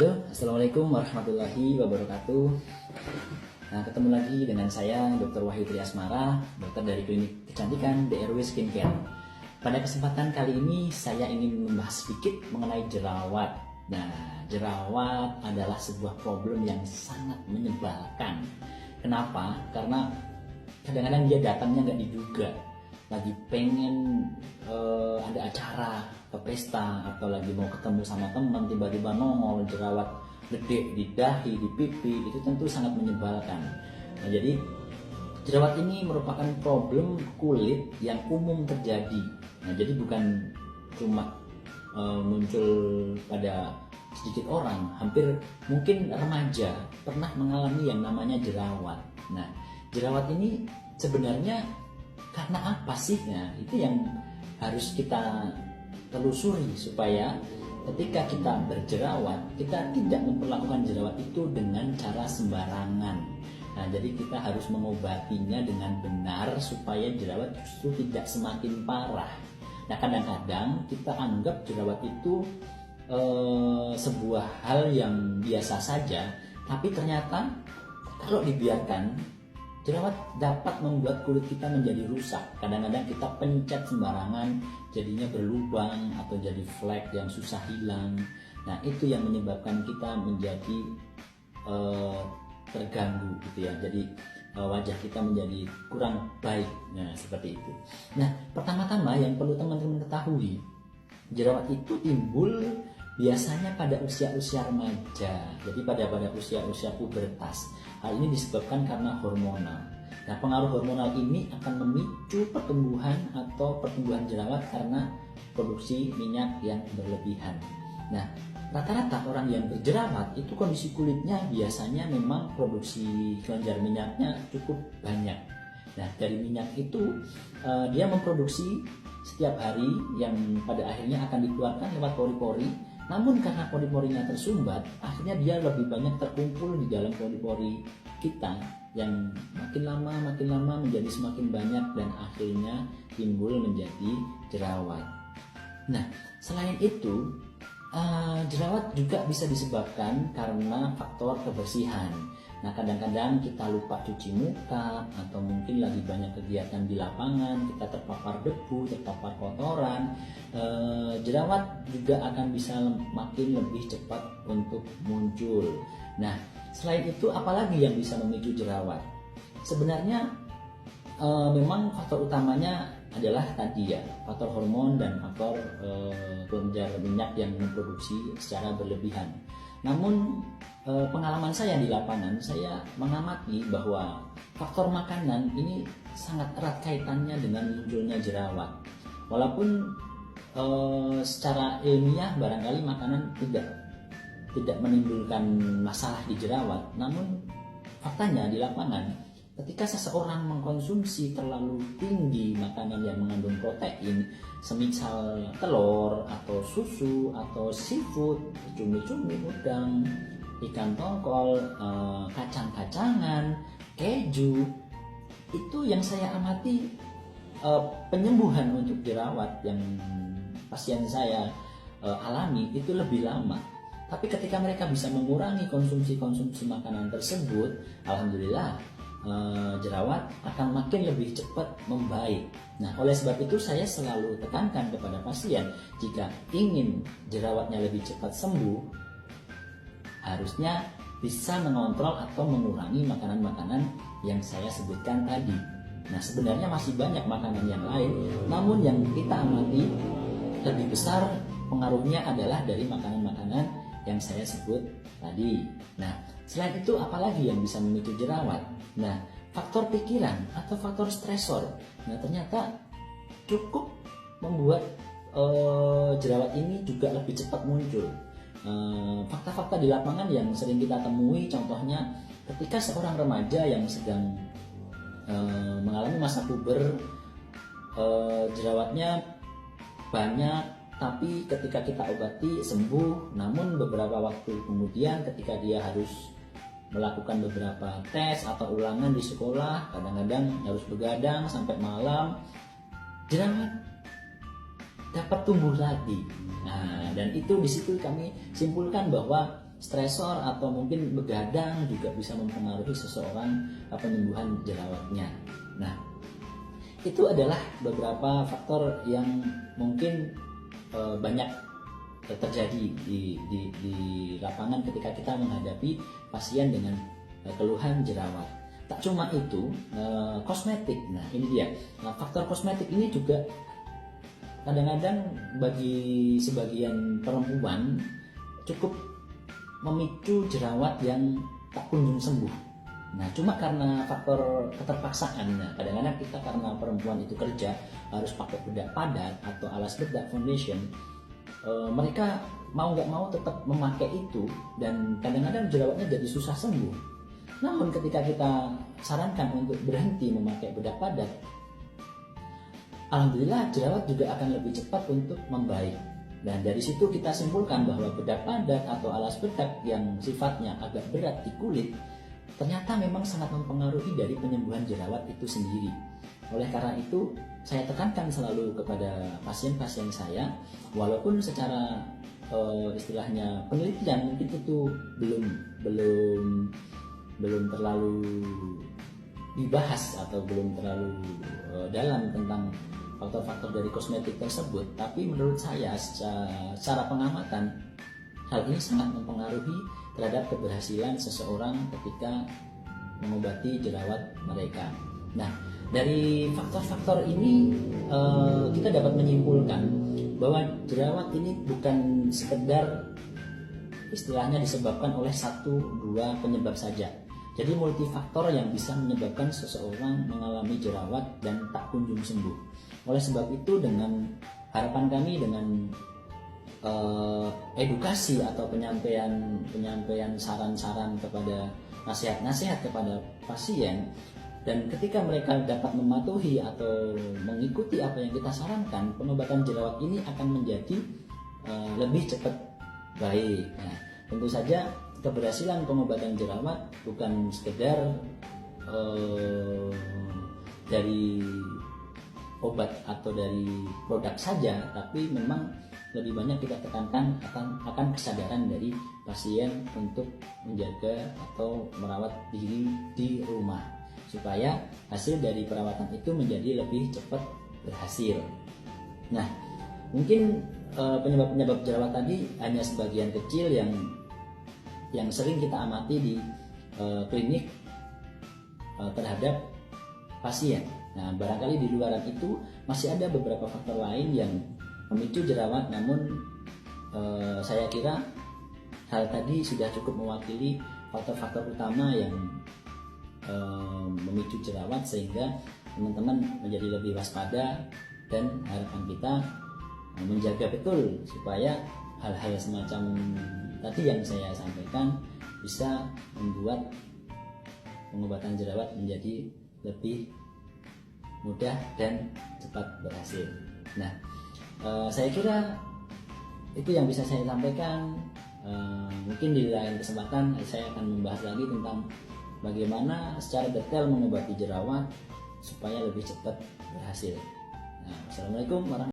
Halo, Assalamualaikum warahmatullahi wabarakatuh. Nah, ketemu lagi dengan saya Dr. Wahyu Triasmara, dokter dari Klinik Kecantikan DRW Skincare. Pada kesempatan kali ini saya ingin membahas sedikit mengenai jerawat. Nah, jerawat adalah sebuah problem yang sangat menyebalkan. Kenapa? Karena kadang-kadang dia datangnya nggak diduga. Lagi pengen ada acara ke pesta atau lagi mau ketemu sama teman, tiba-tiba nongol jerawat gede di dahi, di pipi, itu tentu sangat menyebalkan. Nah, jadi jerawat ini merupakan problem kulit yang umum terjadi. Nah, jadi bukan cuma muncul pada sedikit orang, hampir mungkin remaja pernah mengalami yang namanya jerawat. Nah, jerawat ini sebenarnya karena apa sih? Nah, itu yang harus kita telusuri supaya ketika kita berjerawat, kita tidak memperlakukan jerawat itu dengan cara sembarangan. Nah, jadi kita harus mengobatinya dengan benar supaya jerawat justru tidak semakin parah. Nah, kadang-kadang kita anggap jerawat itu sebuah hal yang biasa saja, tapi ternyata kalau dibiarkan, jerawat dapat membuat kulit kita menjadi rusak. Kadang-kadang kita pencet sembarangan, jadinya berlubang atau jadi flek yang susah hilang. Nah, itu yang menyebabkan kita menjadi terganggu gitu ya. Jadi wajah kita menjadi kurang baik. Nah, seperti itu. Nah, pertama-tama yang perlu teman-teman ketahui, jerawat itu timbul biasanya pada usia-usia remaja. Jadi pada usia-usia pubertas. Hal ini disebabkan karena hormonal. Nah, pengaruh hormonal ini akan memicu pertumbuhan jerawat karena produksi minyak yang berlebihan. Nah, rata-rata orang yang berjerawat itu kondisi kulitnya biasanya memang produksi kelenjar minyaknya cukup banyak. Nah, dari minyak itu dia memproduksi setiap hari yang pada akhirnya akan dikeluarkan lewat pori-pori. Namun karena pori-porinya tersumbat, akhirnya dia lebih banyak terkumpul di dalam pori-pori kita yang makin lama menjadi semakin banyak dan akhirnya timbul menjadi jerawat. Nah, selain itu, jerawat juga bisa disebabkan karena faktor kebersihan. Nah, kadang-kadang kita lupa cuci muka atau mungkin lagi banyak kegiatan di lapangan, kita terpapar debu, terpapar kotoran. Jerawat juga akan bisa makin lebih cepat untuk muncul. Nah, selain itu apalagi yang bisa memicu jerawat? Sebenarnya memang faktor utamanya adalah tadi ya, faktor hormon dan faktor kelenjar minyak yang memproduksi secara berlebihan. Namun pengalaman saya di lapangan, saya mengamati bahwa faktor makanan ini sangat erat kaitannya dengan munculnya jerawat. Walaupun secara ilmiah barangkali makanan tidak menimbulkan masalah di jerawat, namun faktanya di lapangan ketika seseorang mengkonsumsi terlalu tinggi makanan yang mengandung protein, semisal telur atau susu atau seafood, cumi-cumi, udang, ikan tongkol, kacang-kacangan, keju, itu yang saya amati penyembuhan untuk jerawat yang pasien saya alami itu lebih lama. Tapi ketika mereka bisa mengurangi konsumsi makanan tersebut, alhamdulillah jerawat akan makin lebih cepat membaik. Nah, oleh sebab itu saya selalu tekankan kepada pasien, jika ingin jerawatnya lebih cepat sembuh, harusnya bisa mengontrol atau mengurangi makanan-makanan yang saya sebutkan tadi. Nah, sebenarnya masih banyak makanan yang lain, namun yang kita amati lebih besar pengaruhnya adalah dari makanan-makanan yang saya sebut tadi. Nah, selain itu apalagi yang bisa memicu jerawat? Nah, faktor pikiran atau faktor stresor. Nah, ternyata cukup membuat jerawat ini juga lebih cepat muncul. Fakta-fakta di lapangan yang sering kita temui, contohnya ketika seorang remaja yang sedang mengalami masa puber, jerawatnya banyak, tapi ketika kita obati sembuh. Namun beberapa waktu kemudian ketika dia harus melakukan beberapa tes atau ulangan di sekolah, kadang-kadang harus begadang sampai malam, jerawat dapat tumbuh lagi. Nah, dan itu di situ kami simpulkan bahwa stresor atau mungkin begadang juga bisa mempengaruhi seseorang penyembuhan jerawatnya. Nah, itu adalah beberapa faktor yang mungkin banyak terjadi di lapangan ketika kita menghadapi pasien dengan keluhan jerawat. Tak cuma itu, kosmetik. Nah, ini dia. Nah, faktor kosmetik ini juga kadang-kadang bagi sebagian perempuan cukup memicu jerawat yang tak kunjung sembuh. Nah, cuma karena faktor keterpaksaan. Nah, kadang-kadang kita karena perempuan itu kerja harus pakai bedak padat atau alas bedak foundation, mereka mau nggak mau tetap memakai itu, dan kadang-kadang jerawatnya jadi susah sembuh. Namun ketika kita sarankan untuk berhenti memakai bedak padat, alhamdulillah jerawat juga akan lebih cepat untuk membaik. Dan dari situ kita simpulkan bahwa bedak padat atau alas bedak yang sifatnya agak berat di kulit ternyata memang sangat mempengaruhi dari penyembuhan jerawat itu sendiri. Oleh karena itu, saya tekankan selalu kepada pasien-pasien saya, walaupun secara istilahnya penelitian mungkin itu belum terlalu dibahas atau belum terlalu dalam tentang faktor-faktor dari kosmetik tersebut, tapi menurut saya secara pengamatan hal ini sangat mempengaruhi terhadap keberhasilan seseorang ketika mengobati jerawat mereka. Nah, dari faktor-faktor ini kita dapat menyimpulkan bahwa jerawat ini bukan sekedar istilahnya disebabkan oleh 1-2 penyebab saja. Jadi multifaktor yang bisa menyebabkan seseorang mengalami jerawat dan tak kunjung sembuh. Oleh sebab itu, dengan harapan kami dengan edukasi atau penyampaian saran-saran kepada nasihat-nasihat kepada pasien, dan ketika mereka dapat mematuhi atau mengikuti apa yang kita sarankan, pengobatan jerawat ini akan menjadi lebih cepat baik. Nah, tentu saja keberhasilan pengobatan jerawat bukan sekedar dari obat atau dari produk saja, tapi memang lebih banyak kita tekankan akan kesadaran dari pasien untuk menjaga atau merawat diri di rumah, supaya hasil dari perawatan itu menjadi lebih cepat berhasil. Nah, mungkin penyebab-penyebab jerawat tadi hanya sebagian kecil yang sering kita amati di klinik terhadap pasien. Nah, barangkali di luaran itu masih ada beberapa faktor lain yang memicu jerawat, namun saya kira hal tadi sudah cukup mewakili faktor-faktor utama yang memicu jerawat, sehingga teman-teman menjadi lebih waspada, dan harapan kita menjaga betul supaya hal-hal semacam tadi yang saya sampaikan bisa membuat pengobatan jerawat menjadi lebih mudah dan cepat berhasil. Nah, saya kira itu yang bisa saya sampaikan. Mungkin di lain kesempatan saya akan membahas lagi tentang bagaimana secara detail mengobati jerawat supaya lebih cepat berhasil. Nah, Assalamualaikum warahmatullahi wabarakatuh.